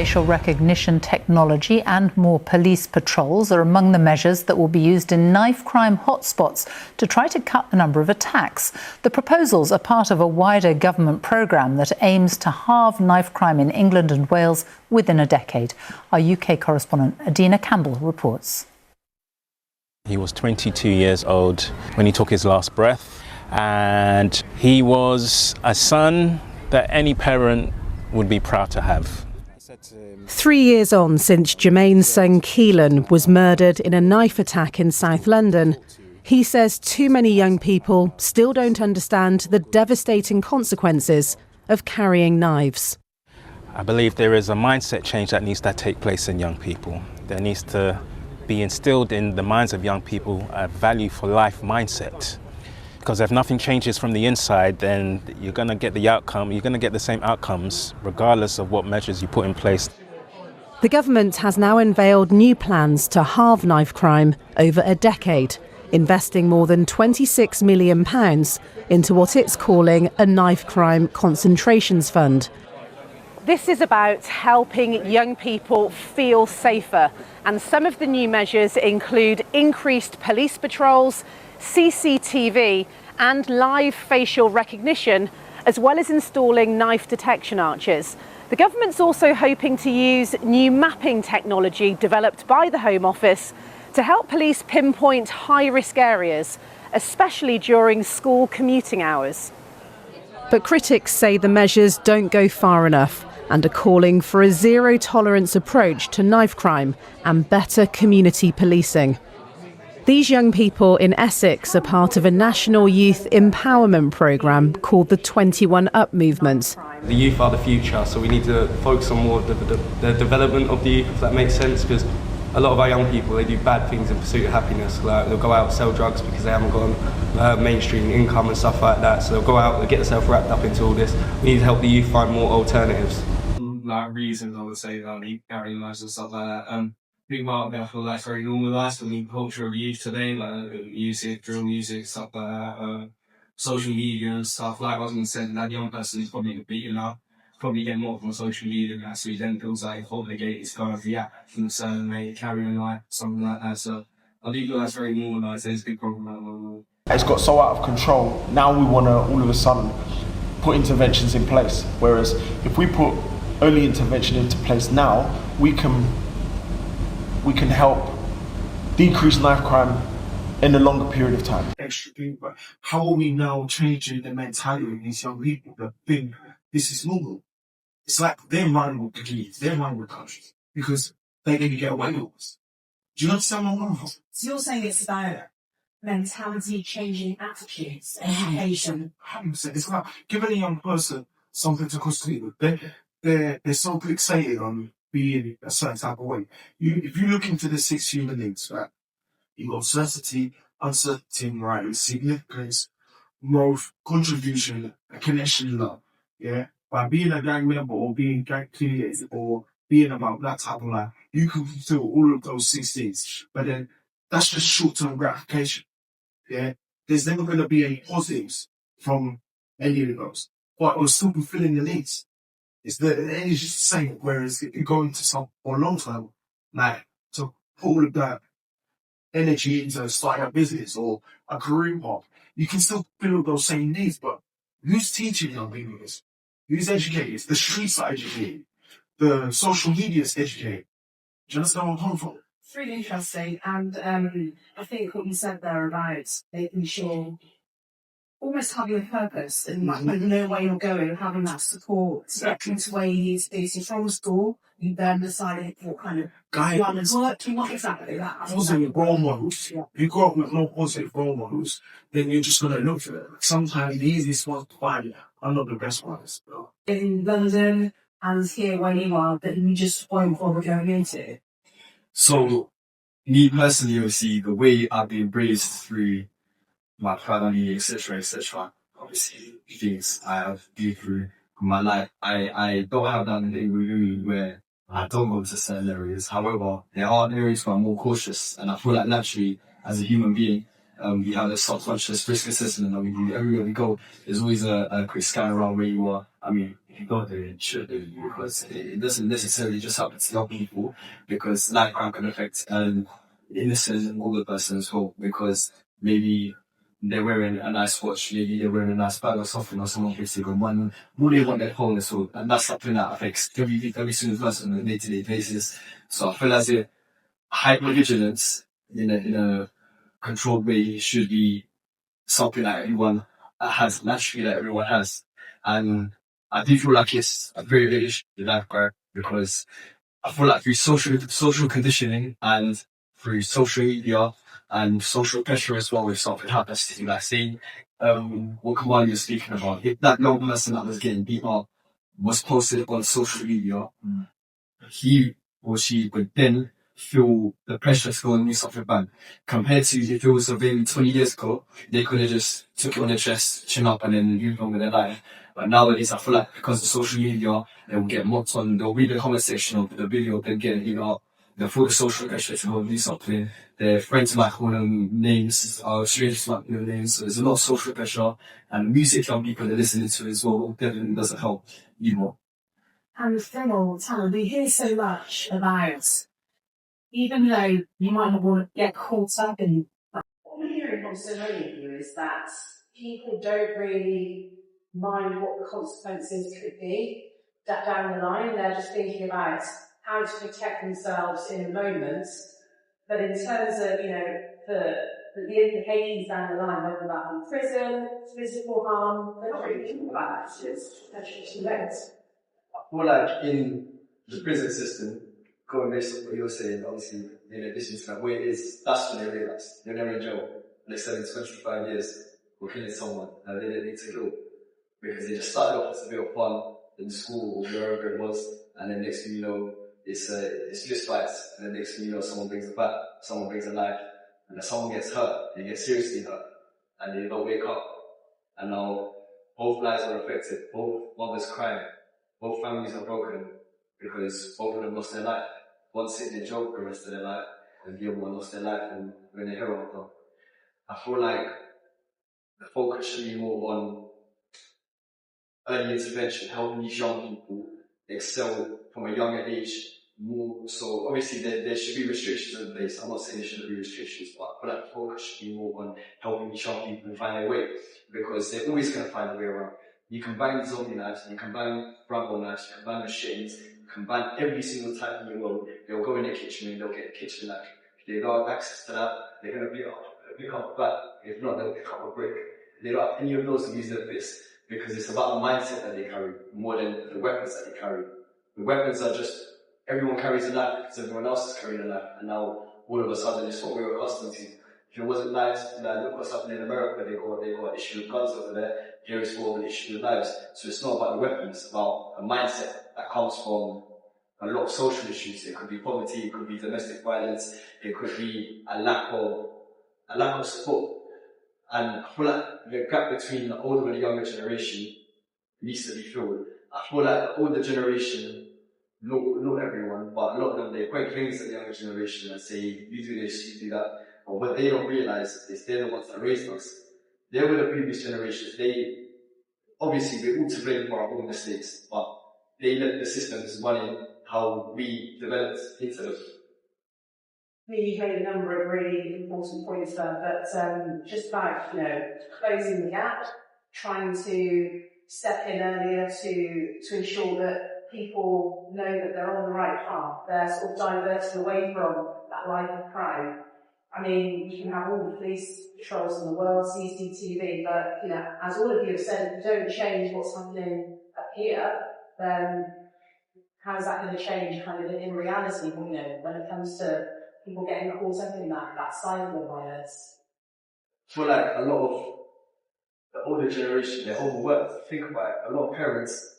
facial recognition technology and more police patrols are among the measures that will be used in knife crime hotspots to try to cut the number of attacks. The proposals are part of a wider government programme that aims to halve knife crime in England and Wales within a decade. Our UK correspondent Adina Campbell reports. He was 22 years old when he took his last breath, and he was a son that any parent would be proud to have. 3 years on since Jermaine's son Keelan was murdered in a knife attack in South London, he says too many young people still don't understand the devastating consequences of carrying knives. I believe there is a mindset change that needs to take place in young people. There needs to be instilled in the minds of young people a value for life mindset. Because if nothing changes from the inside, then you're going to get the same outcomes regardless of what measures you put in place. The government has now unveiled new plans to halve knife crime over a decade, investing more than £26 million into what it's calling a knife crime concentrations fund. This is about helping young people feel safer, and some of the new measures include increased police patrols, CCTV and live facial recognition, as well as installing knife detection archers. The government's also hoping to use new mapping technology developed by the Home Office to help police pinpoint high-risk areas, especially during school commuting hours. But critics say the measures don't go far enough and are calling for a zero-tolerance approach to knife crime and better community policing. These young people in Essex are part of a national youth empowerment programme called the 21 Up movement. The youth are the future, so we need to focus on more the development of the youth, if that makes sense, because a lot of our young people, they do bad things in pursuit of happiness. Like they'll go out and sell drugs because they haven't got mainstream income and stuff like that, so they'll go out and get themselves wrapped up into all this. We need to help the youth find more alternatives. Like reasons, I would say, like carrying knives and stuff like that. I feel that's very normalised for the culture of youth today, like music, drill music, stuff like that, social media and stuff. Like I was going to say, that young person is probably beaten up, probably get more from social media, and so he then feels like obligated to kind of react in a certain way, carry a knife, something like that. So I do feel that's very normalised. There's a big problem. It's got so out of control. Now we want to all of a sudden put interventions in place. Whereas if we put early intervention into place now, we can help decrease knife crime in a longer period of time. Extra thing, but how are we now changing the mentality of these young people that think this is normal? It's like they're running with the kids, they're running with countries because they didn't get away with us. Do you understand what I'm saying? So you're saying it's about mentality changing attitudes, education. 100%. It's like giving a young person something to constantly with. They're so fixated on being a certain type of way. If you look into the 6 human needs, right, you've got certainty, uncertainty, right, significance, growth, contribution, a connection, love. Yeah, by being a gang member or being gang affiliated or being about that type of life, you can fulfill all of those 6 things. But then that's just short-term gratification. Yeah, there's never going to be any positives from any of those, but we're still fulfilling the needs. It's the energy just the same. Whereas if you go into some for a long time, like to put all of that energy into starting a business or a career path, you can still fulfill those same needs. But who's teaching young people this? Who's educated? The streets are educated. The social media is educated. Do you understand where I'm coming from? It's really interesting, and I think what you said there about making sure almost having a purpose and like know where you're going, having that support, to where you need to be. So from school, you then decided what kind of run and work you want exactly that. Positive role models. Yeah. If you grow up with no positive role models, then you're just going to look for it. Sometimes the easiest ones to find are not the best ones. In London and here where you are, that you just won't bother going into. So, me personally, obviously, the way I've been raised through my family, etc., obviously, things I have been through in my life, I don't have that thing where I don't go to certain areas. However, there are areas where I'm more cautious, and I feel like naturally, as a human being, we have a subconscious risk assessment that we do everywhere we go. There's always a quick scan around where you are. I mean, if you don't do it, you should do it, because it doesn't necessarily just happen to young people, because knife crime can affect innocent older persons as well, because maybe they're wearing a nice watch, maybe they're wearing a nice bag or something, or someone gives them one, all they want their phone as well, and that's something that affects every single person on a day-to-day basis. So I feel as if hypervigilance in a controlled way should be something that everyone has, naturally that everyone has. And I do feel like it's a very big issue with knife crime, because I feel like through social conditioning and through social media and social pressure as well, if something happens to you, like say, what Kamali you're speaking about, if that young person that was getting beat up was posted on social media, he or she would then feel the pressure to go and do something bad. Compared to if it was maybe 20 years ago, they could have just took it on their chest, chin up, and then moved on with their life. But nowadays, I feel like because of social media, they will get mocked on, they'll read the comment section of the video, then get, they'll feel the social pressure to go and do something. Their friends might call them names, strangers might call them names. So there's a lot of social pressure, and music young people are listening to as well definitely doesn't help anymore. And Phil, Tanner, we hear so much about, even though you might not want to get caught up in that, what we're hearing from so many of you is that people don't really mind what the consequences could be down the line. They're just thinking about how to protect themselves in the moment. But in terms of, the implications down the line, whether that be prison, physical harm, they're not really thinking about that. It's actually too late. I feel like in the prison system, going based on what you're saying, obviously, in addition to that, where it is, that's when they realise they're never in jail. They spend 25 years for killing someone and they didn't need to kill, because they just started off as a bit of fun in school or wherever it was, and then next thing you know, it's just fights, and then next thing you know, someone brings a bat, someone brings a knife, and then someone gets hurt, they get seriously hurt, and they don't wake up, and now both lives are affected, both mothers crying, both families are broken, because both of them lost their life. One sitting in jail for the rest of their life, and the other one lost their life when they heroin done. I feel like the focus should be more on early intervention, helping these young people excel from a younger age more. So obviously there should be restrictions in place. I'm not saying there shouldn't be restrictions, but I feel like the focus should be more on helping these young people find a way, because they're always going to find a way around. You can ban zombie knives, you can ban Rambo knives, you can ban machetes, you can ban every single type in the world. They'll go in their kitchen and they'll get a kitchen knife. If they don't have access to that, they're going to pick up a bat. If not, they'll pick up a brick. They don't have any of those to use their fists, because it's about the mindset that they carry more than the weapons that they carry. The weapons are just, everyone carries a knife because everyone else is carrying a knife, and now all of a sudden it's what we were accustomed to. If it wasn't knives, look what's happening in America, they got an issue of guns over there. Here it's more of an issue of knives. So it's not about the weapons, it's about a mindset that comes from a lot of social issues. It could be poverty, it could be domestic violence, it could be a lack of support. And I feel like the gap between the older and the younger generation needs to be filled. I feel like the older generation, not everyone, but a lot of them, they point fingers at the younger generation and say, you do this, you do that. But what they don't realise is they're the ones that raised us. They were the previous generations. Obviously, we're all to blame for our own mistakes, but they let the systems run in how we developed into them. You made a number of really important points there, but just about, closing the gap, trying to step in earlier to ensure that people know that they're on the right path, they're sort of diverting away from that life of crime. I mean, you can have all the police patrols in the world, CCTV, but, as all of you have said, if you don't change what's happening up here, then how is that going to change kind of in reality, when it comes to people getting caught up in that cycle of violence? I feel like a lot of the older generation, they're overworked. Think about it, a lot of parents,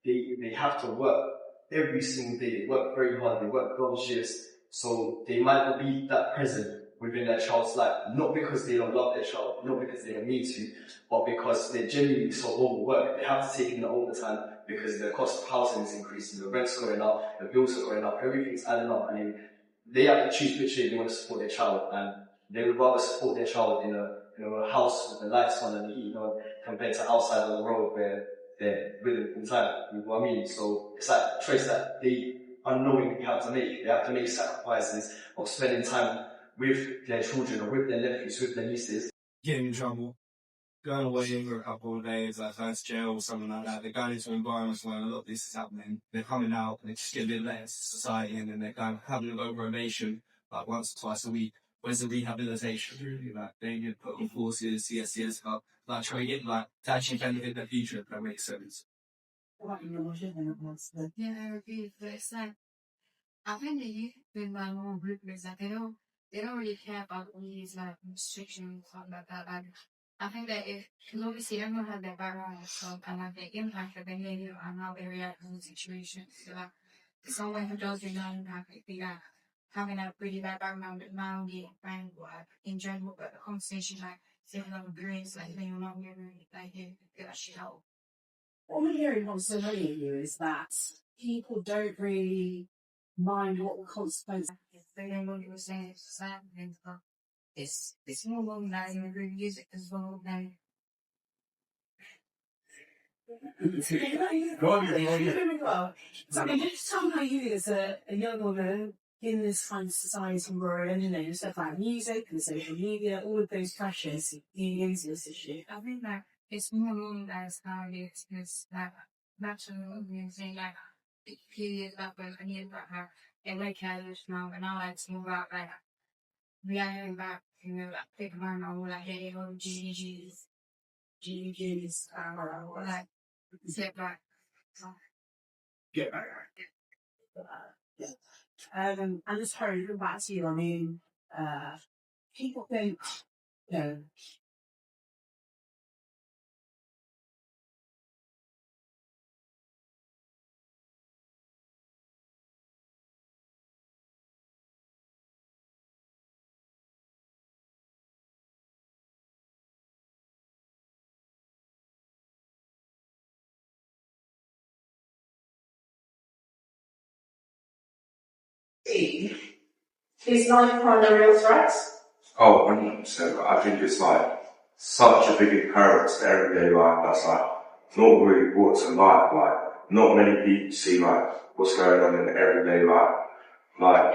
they have to work every single day. They work very hard, they work long shifts, so they might not be that present within their child's life, not because they don't love their child, not because they don't need to, but because they're genuinely so overworked. They have to take in the overtime because the cost of housing is increasing, the rent's going up, the bills are going up, everything's adding up, and they have to choose which way they want to support their child, and they would rather support their child in a house with the lights on and the heat on, compared to outside on the road where they're with them inside. You know what I mean? So it's like a choice that they unknowingly have to make. They have to make sacrifices of spending time with their children or with their nephews, with their nieces. Getting in trouble, going away for a couple of days, like going to jail or something like that. They're going into environments where a lot of this is happening. They're coming out and they just get a bit less society, and then they're kind of having over a nation like once or twice a week. Where's the rehabilitation? Really, like they get put on forces, CSCS, like trying to get like to actually benefit their future, if that makes sense. Yeah, I agree. But it's like, I think the youth in my own group is that they don't really care about all these like restrictions and stuff like that. Like, I think that because obviously everyone has their background and stuff, and like the impact that they live and how they react to the situations. So like, someone who does really impact, it be like having a really bad background, but now the background in general, but the conversation like saying on agrees, like you're not really like you could actually help. What we're hearing from so many of you is that people don't really mind what the consequences. They don't know what you're saying. It's sad and stuff. It's normal now. You agree with music as well now. So next time I you as a young woman in this kind of society we're in, you know, stuff like music and social media, all of those pressures, you use this issue. I think that it's more normalized nowadays because like natural music, like a few years back when I knew about her, it like careless now, but now like, it's more about like reacting back, you know, like pick around or like hey, oh GG's, or like sit back. Get back. Yeah. And just hurrying back to you, I mean, people think, you know, Is knife crime a real threat? Oh, 100%. I think it's like such a big occurrence to everyday life that's like not really brought to light. Like not many people see like what's going on in everyday life. Like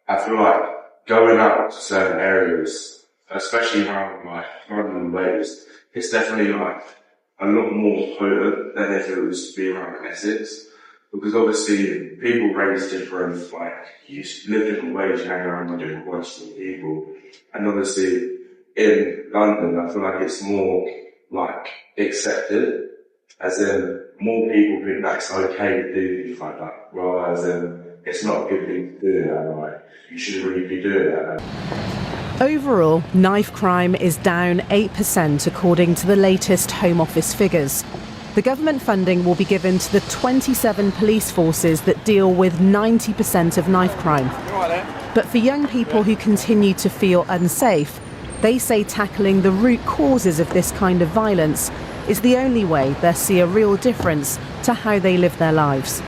I feel like going out to certain areas, especially around like London ways, it's definitely like a lot more potent than if it was to be around Essex. Because obviously people raise different, like, you live different ways, you hang around with different bunches of people. And obviously in London, I feel like it's more, like, accepted. As in, more people think that it's okay to do things like that. Rather than, it's not a good thing to do that, like, you shouldn't really be doing that. Overall, knife crime is down 8% according to the latest Home Office figures. The government funding will be given to the 27 police forces that deal with 90% of knife crime. But for young people who continue to feel unsafe, they say tackling the root causes of this kind of violence is the only way they'll see a real difference to how they live their lives.